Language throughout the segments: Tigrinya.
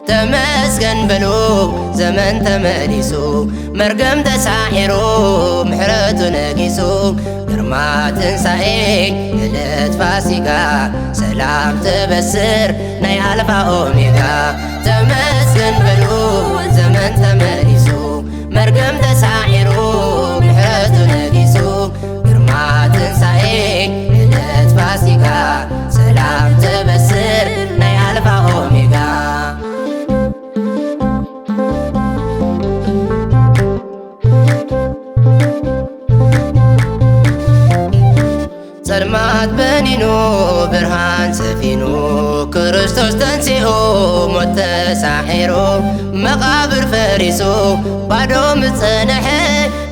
ተመስገን በሉ ዘመን ተመሊሱ መርገም ተሳሒሩ ምሕረቱ ነጊሱ ግርማ ትንሣኤ ዕለት ፋሲካ ሰላም ትበስር ናይ አልፋ ኦሜጋ ተመስገን በሉ ዘመን ተመሊሱ መርገም ተሳሒሩ ምሕረቱ ነጊሱ ግርማ ትንሣኤ ዕለት ፋሲካ ሰላም ትበስር ናይ አልፋ ኦሜጋ ጸልማት በኒኑ ብርሃን ሰፊኑ ክርስቶስ ተንሥኡ ሞት ተሳሒሩ መቃብር ፈሪሱ ባዶ ምጸንሐ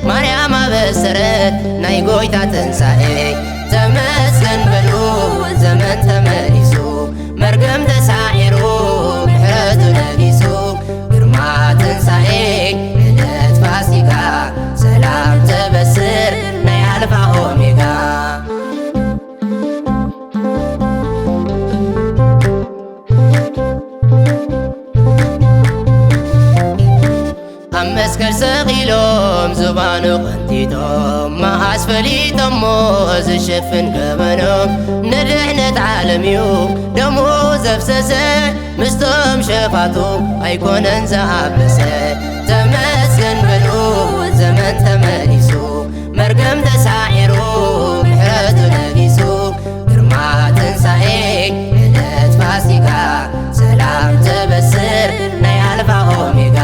ማርያም አበሰረት ናይ ጎይታ ትንሣኤ ተመስገን በሉ ዘመን ተመሊሱ መርገም ተሳሒሩ ምሕረቱ ነጊሱ ግርማ ትንሣኤ ዕለት ፋሲካ ሰላም ትበስር ናይ አልፋ ኦሜጋ መስቀል ሰቂሎም ዙባኑ ቀንቲቶም መዓዝ ፈሊጦሞ ዝሽፍን ገበኖም ንድሕነት ዓለም እዩ ደሙ ዘፍሰሰ ምስቶም ሸፋቱ ኣይኮነን ዝኣበሰ ተመስገን በሉ ዘመን ተመሊሱ መርገም ተሳሒሩ ምሕረቱ ነጊሱ ግርማ ትንሣኤ ዕለት ፋሲካ ሰላም ትበስር ናይ አልፋ ኦሜጋ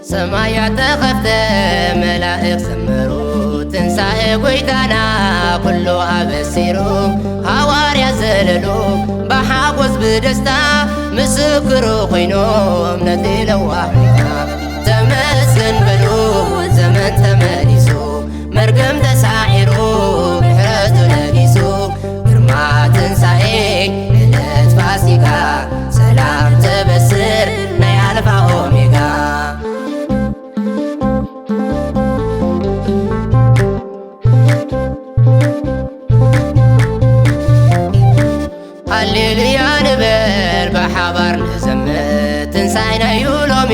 ሰማያት ተኸፍተ መላእክ ዘመሩ ትንሣኤ ጎይታና ኩሉ አበሲሩ ሐዋርያት ዘለሉ በሓጎስ ብደስታ ምስክሩ ኮይኖም ነቲ ለዋሕታ ተመስገን በሉ ዘመን ተመሊሱ መርገም ተሳሒሩ ምሕረቱ ነጊሱ ግርማ ትንሣኤ ዕለት ፋሲካ ሰላም ትበስር ናይ አልፋ ኦሜጋ ሃሌሉያ ንበል ብሓባር ንዘምር ትንሣኤና እዩ ሎሚ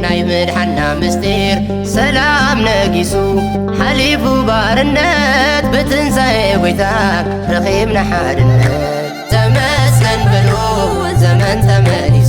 ናይ ምድሓና ምስጢር ሰላም ነጊሱ ሓሊፉ ባርነት ብትንሣኤ ጎይታ ረኺብና ሓድነት ተመስገን በሉ ዘመን ተመሊሱ